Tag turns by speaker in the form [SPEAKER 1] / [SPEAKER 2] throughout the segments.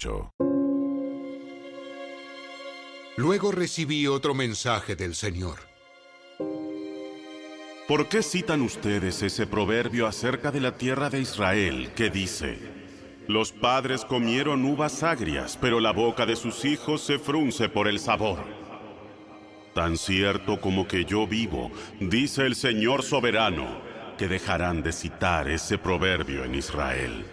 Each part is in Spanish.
[SPEAKER 1] hecho.
[SPEAKER 2] Luego recibí otro mensaje del Señor.
[SPEAKER 3] ¿Por qué citan ustedes ese proverbio acerca de la tierra de Israel que dice: los padres comieron uvas agrias, pero la boca de sus hijos se frunce por el sabor? Tan cierto como que yo vivo, dice el Señor soberano, que dejarán de citar ese proverbio en Israel.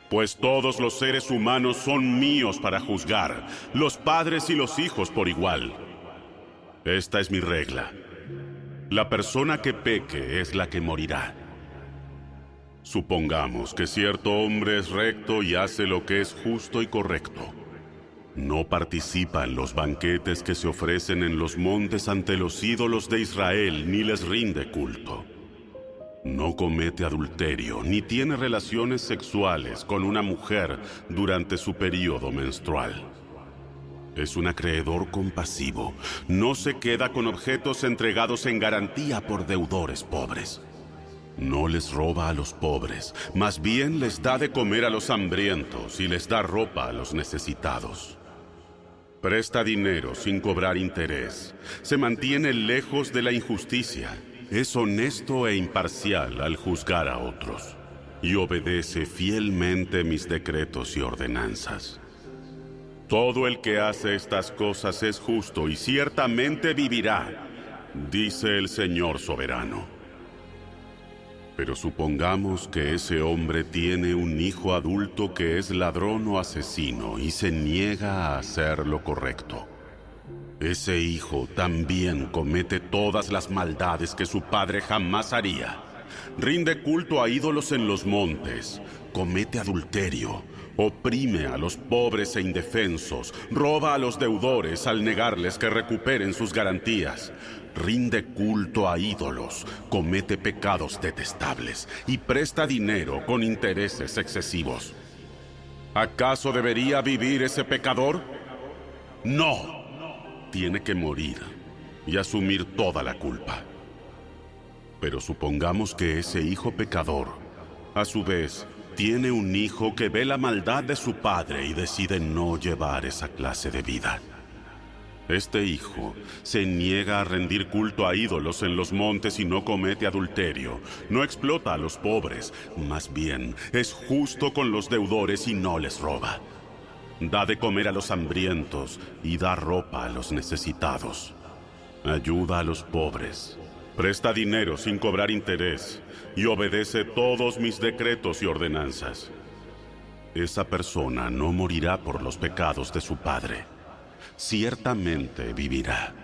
[SPEAKER 3] Pues todos los seres humanos son míos para juzgar, los padres y los hijos por igual. Esta es mi regla. La persona que peque es la que morirá. Supongamos que cierto hombre es recto y hace lo que es justo y correcto. No participa en los banquetes que se ofrecen en los montes ante los ídolos de Israel, ni les rinde culto. No comete adulterio, ni tiene relaciones sexuales con una mujer durante su período menstrual. Es un acreedor compasivo. No se queda con objetos entregados en garantía por deudores pobres. No les roba a los pobres, más bien les da de comer a los hambrientos y les da ropa a los necesitados. Presta dinero sin cobrar interés. Se mantiene lejos de la injusticia. Es honesto e imparcial al juzgar a otros. Y obedece fielmente mis decretos y ordenanzas. Todo el que hace estas cosas es justo y ciertamente vivirá, dice el Señor soberano. Pero supongamos que ese hombre tiene un hijo adulto que es ladrón o asesino y se niega a hacer lo correcto. Ese hijo también comete todas las maldades que su padre jamás haría. Rinde culto a ídolos en los montes, comete adulterio, oprime a los pobres e indefensos, roba a los deudores al negarles que recuperen sus garantías, rinde culto a ídolos, comete pecados detestables y presta dinero con intereses excesivos. ¿Acaso debería vivir ese pecador? No. Tiene que morir y asumir toda la culpa. Pero supongamos que ese hijo pecador, a su vez, tiene un hijo que ve la maldad de su padre y decide no llevar esa clase de vida. Este hijo se niega a rendir culto a ídolos en los montes y no comete adulterio, no explota a los pobres, más bien es justo con los deudores y no les roba. Da de comer a los hambrientos y da ropa a los necesitados. Ayuda a los pobres. Presta dinero sin cobrar interés y obedece todos mis decretos y ordenanzas. Esa persona no morirá por los pecados de su padre. Ciertamente vivirá.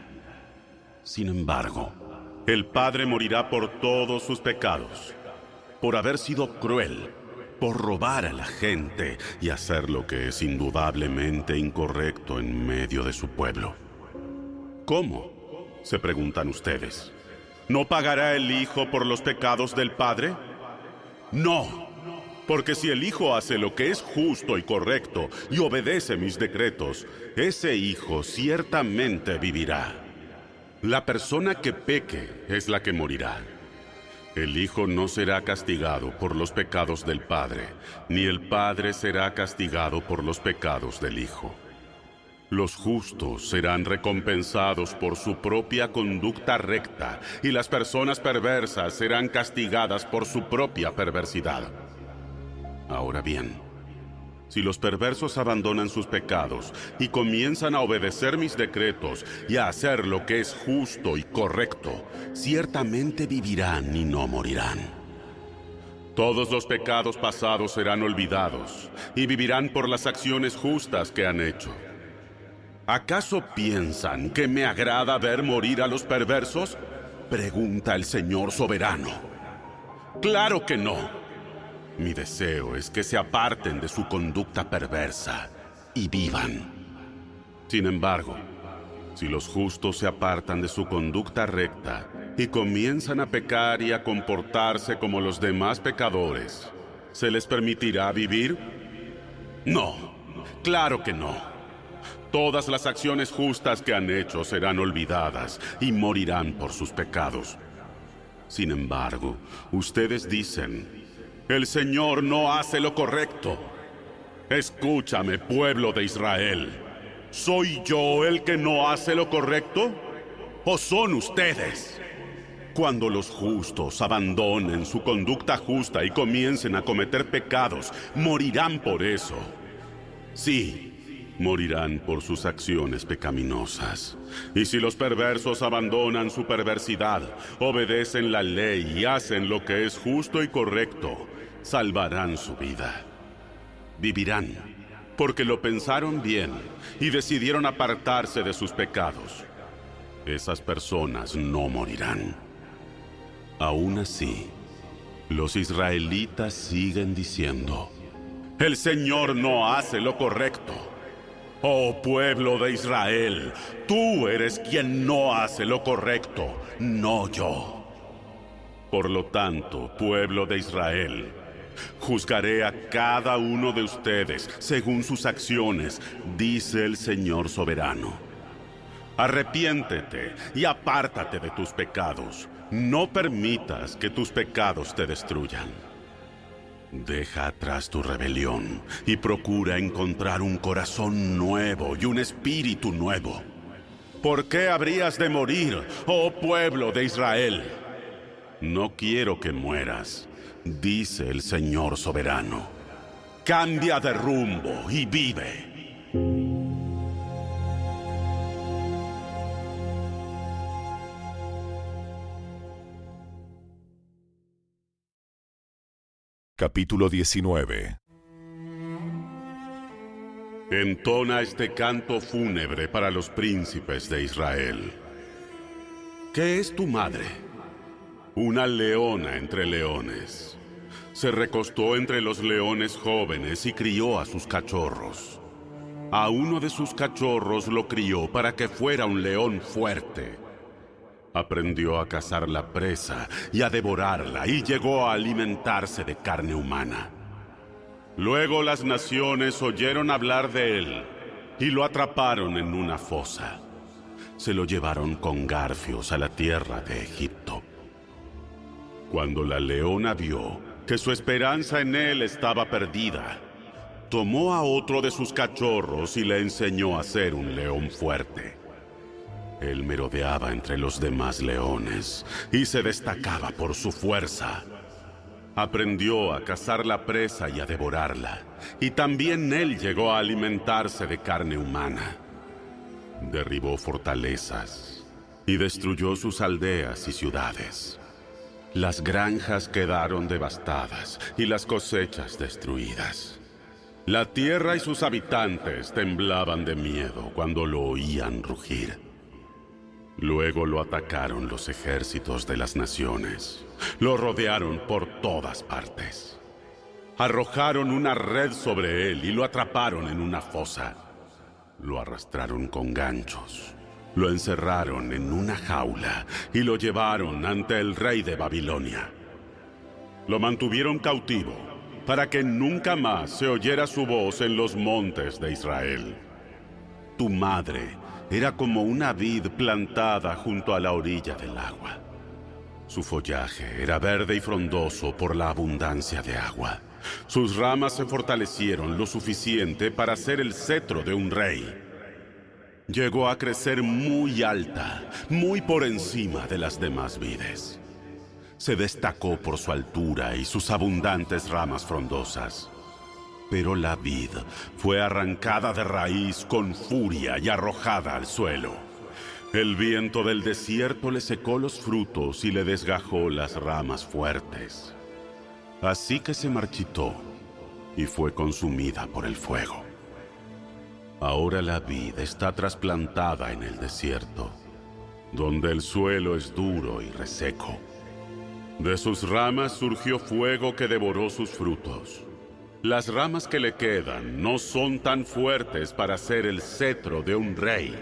[SPEAKER 3] Sin embargo, el padre morirá por todos sus pecados, por haber sido cruel, por robar a la gente y hacer lo que es indudablemente incorrecto en medio de su pueblo. ¿Cómo?, se preguntan ustedes. ¿No pagará el hijo por los pecados del padre? No, porque si el hijo hace lo que es justo y correcto y obedece mis decretos, ese hijo ciertamente vivirá. La persona que peque es la que morirá. El hijo no será castigado por los pecados del padre, ni el padre será castigado por los pecados del hijo. Los justos serán recompensados por su propia conducta recta, y las personas perversas serán castigadas por su propia perversidad. Ahora bien, si los perversos abandonan sus pecados y comienzan a obedecer mis decretos y a hacer lo que es justo y correcto, ciertamente vivirán y no morirán. Todos los pecados pasados serán olvidados y vivirán por las acciones justas que han hecho. ¿Acaso piensan que me agrada ver morir a los perversos?, pregunta el Señor soberano. ¡Claro que no! Mi deseo es que se aparten de su conducta perversa y vivan. Sin embargo, si los justos se apartan de su conducta recta y comienzan a pecar y a comportarse como los demás pecadores, ¿se les permitirá vivir? No, claro que no. Todas las acciones justas que han hecho serán olvidadas y morirán por sus pecados. Sin embargo, ustedes dicen: el Señor no hace lo correcto. Escúchame, pueblo de Israel. ¿Soy yo el que no hace lo correcto? ¿O son ustedes? Cuando los justos abandonen su conducta justa y comiencen a cometer pecados, morirán por eso. Sí, morirán por sus acciones pecaminosas. Y si los perversos abandonan su perversidad, obedecen la ley y hacen lo que es justo y correcto, salvarán su vida. Vivirán, porque lo pensaron bien y decidieron apartarse de sus pecados. Esas personas no morirán. Aún así, los israelitas siguen diciendo: el Señor no hace lo correcto. Oh pueblo de Israel, tú eres quien no hace lo correcto, no yo. Por lo tanto, pueblo de Israel, juzgaré a cada uno de ustedes según sus acciones, dice el Señor soberano. Arrepiéntete y apártate de tus pecados. No permitas que tus pecados te destruyan. Deja atrás tu rebelión y procura encontrar un corazón nuevo y un espíritu nuevo. ¿Por qué habrías de morir, oh pueblo de Israel? No quiero que mueras, dice el Señor soberano. Cambia de rumbo y vive.
[SPEAKER 1] Capítulo 19.
[SPEAKER 3] Entona este canto fúnebre para los príncipes de Israel. ¿Qué es tu madre? Una leona entre leones. Se recostó entre los leones jóvenes y crió a sus cachorros. A uno de sus cachorros lo crió para que fuera un león fuerte. Aprendió a cazar la presa y a devorarla, y llegó a alimentarse de carne humana. Luego las naciones oyeron hablar de él y lo atraparon en una fosa. Se lo llevaron con garfios a la tierra de Egipto. Cuando la leona vio que su esperanza en él estaba perdida, tomó a otro de sus cachorros y le enseñó a ser un león fuerte. Él merodeaba entre los demás leones y se destacaba por su fuerza. Aprendió a cazar la presa y a devorarla, y también él llegó a alimentarse de carne humana. Derribó fortalezas y destruyó sus aldeas y ciudades. Las granjas quedaron devastadas y las cosechas destruidas. La tierra y sus habitantes temblaban de miedo cuando lo oían rugir. Luego lo atacaron los ejércitos de las naciones. Lo rodearon por todas partes. Arrojaron una red sobre él y lo atraparon en una fosa. Lo arrastraron con ganchos. Lo encerraron en una jaula y lo llevaron ante el rey de Babilonia. Lo mantuvieron cautivo para que nunca más se oyera su voz en los montes de Israel. Tu madre era como una vid plantada junto a la orilla del agua. Su follaje era verde y frondoso por la abundancia de agua. Sus ramas se fortalecieron lo suficiente para ser el cetro de un rey. Llegó a crecer muy alta, muy por encima de las demás vides. Se destacó por su altura y sus abundantes ramas frondosas. Pero la vid fue arrancada de raíz con furia y arrojada al suelo. El viento del desierto le secó los frutos y le desgajó las ramas fuertes. Así que se marchitó y fue consumida por el fuego. Ahora la vid está trasplantada en el desierto, donde el suelo es duro y reseco. De sus ramas surgió fuego que devoró sus frutos. Las ramas que le quedan no son tan fuertes para ser el cetro de un rey.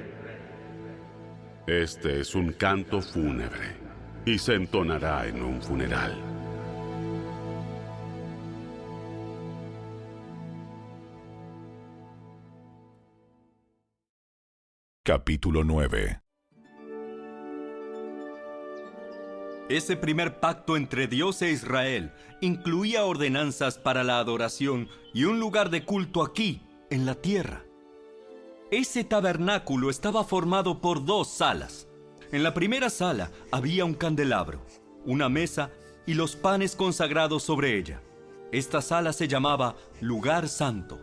[SPEAKER 3] Este es un canto fúnebre y se entonará en un funeral.
[SPEAKER 1] Capítulo 9.
[SPEAKER 4] Ese primer pacto entre Dios e Israel incluía ordenanzas para la adoración y un lugar de culto aquí, en la tierra. Ese tabernáculo estaba formado por 2 salas. En la primera sala había un candelabro, una mesa y los panes consagrados sobre ella. Esta sala se llamaba Lugar Santo.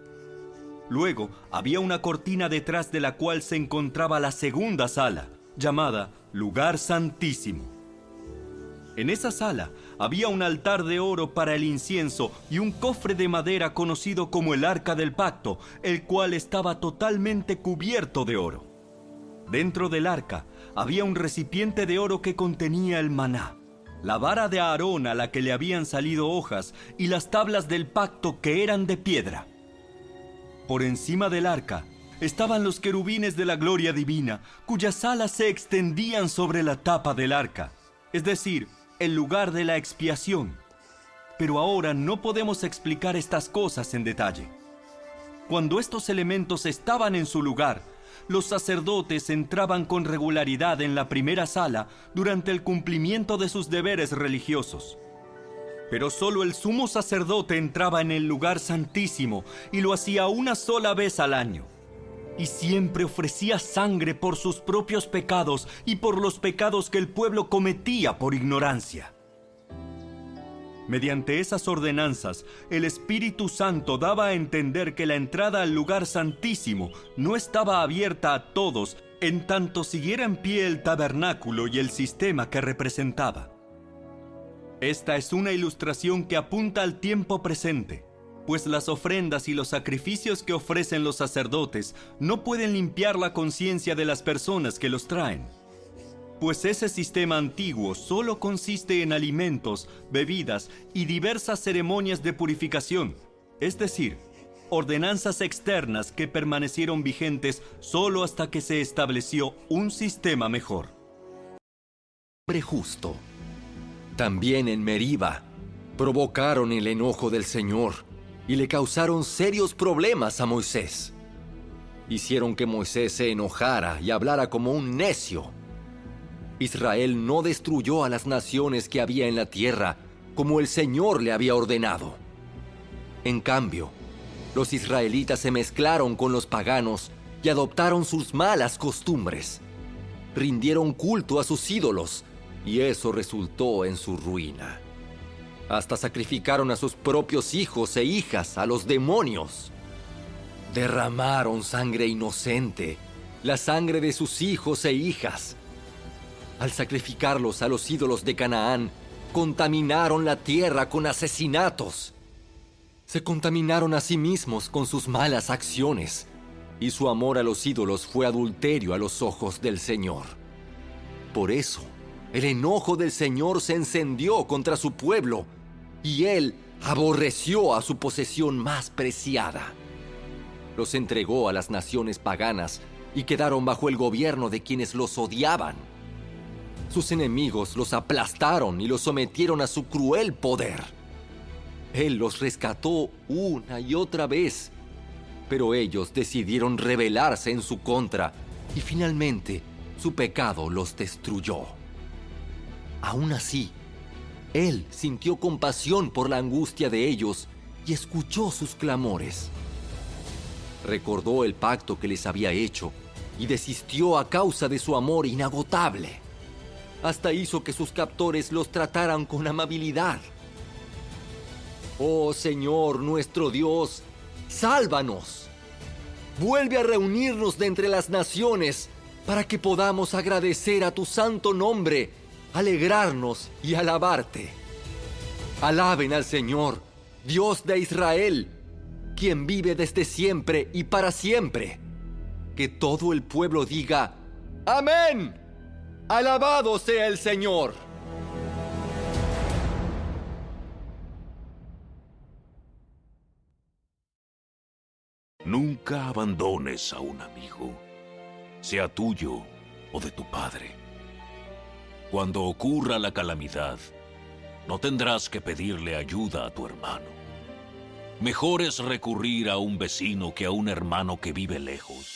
[SPEAKER 4] Luego había una cortina detrás de la cual se encontraba la segunda sala, llamada Lugar Santísimo. En esa sala había un altar de oro para el incienso y un cofre de madera conocido como el Arca del Pacto, el cual estaba totalmente cubierto de oro. Dentro del arca había un recipiente de oro que contenía el maná, la vara de Aarón a la que le habían salido hojas y las tablas del pacto que eran de piedra. Por encima del arca estaban los querubines de la gloria divina, cuyas alas se extendían sobre la tapa del arca, es decir, el lugar de la expiación. Pero ahora no podemos explicar estas cosas en detalle. Cuando estos elementos estaban en su lugar, los sacerdotes entraban con regularidad en la primera sala durante el cumplimiento de sus deberes religiosos. Pero solo el sumo sacerdote entraba en el lugar santísimo y lo hacía una sola vez al año. Y siempre ofrecía sangre por sus propios pecados y por los pecados que el pueblo cometía por ignorancia. Mediante esas ordenanzas, el Espíritu Santo daba a entender que la entrada al lugar santísimo no estaba abierta a todos, en tanto siguiera en pie el tabernáculo y el sistema que representaba. Esta es una ilustración que apunta al tiempo presente, pues las ofrendas y los sacrificios que ofrecen los sacerdotes no pueden limpiar la conciencia de las personas que los traen. Pues ese sistema antiguo solo consiste en alimentos, bebidas y diversas ceremonias de purificación, es decir, ordenanzas externas que permanecieron vigentes solo hasta que se estableció un sistema mejor.
[SPEAKER 5] Hombre justo. También en Meriba provocaron el enojo del Señor y le causaron serios problemas a Moisés. Hicieron que Moisés se enojara y hablara como un necio. Israel no destruyó a las naciones que había en la tierra como el Señor le había ordenado. En cambio, los israelitas se mezclaron con los paganos y adoptaron sus malas costumbres. Rindieron culto a sus ídolos y eso resultó en su ruina. Hasta sacrificaron a sus propios hijos e hijas a los demonios. Derramaron sangre inocente, la sangre de sus hijos e hijas. Al sacrificarlos a los ídolos de Canaán, contaminaron la tierra con asesinatos. Se contaminaron a sí mismos con sus malas acciones, y su amor a los ídolos fue adulterio a los ojos del Señor. Por eso, el enojo del Señor se encendió contra su pueblo, y Él aborreció a su posesión más preciada. Los entregó a las naciones paganas y quedaron bajo el gobierno de quienes los odiaban. Sus enemigos los aplastaron y los sometieron a su cruel poder. Él los rescató una y otra vez, pero ellos decidieron rebelarse en su contra y finalmente su pecado los destruyó. Aún así, Él sintió compasión por la angustia de ellos y escuchó sus clamores. Recordó el pacto que les había hecho y desistió a causa de su amor inagotable. Hasta hizo que sus captores los trataran con amabilidad. Oh Señor, nuestro Dios, sálvanos. Vuelve a reunirnos de entre las naciones para que podamos agradecer a tu santo nombre, alegrarnos y alabarte. Alaben al Señor, Dios de Israel, quien vive desde siempre y para siempre. Que todo el pueblo diga, ¡Amén! ¡Alabado sea el Señor!
[SPEAKER 6] Nunca abandones a un amigo, sea tuyo o de tu padre. Cuando ocurra la calamidad, no tendrás que pedirle ayuda a tu hermano. Mejor es recurrir a un vecino que a un hermano que vive lejos.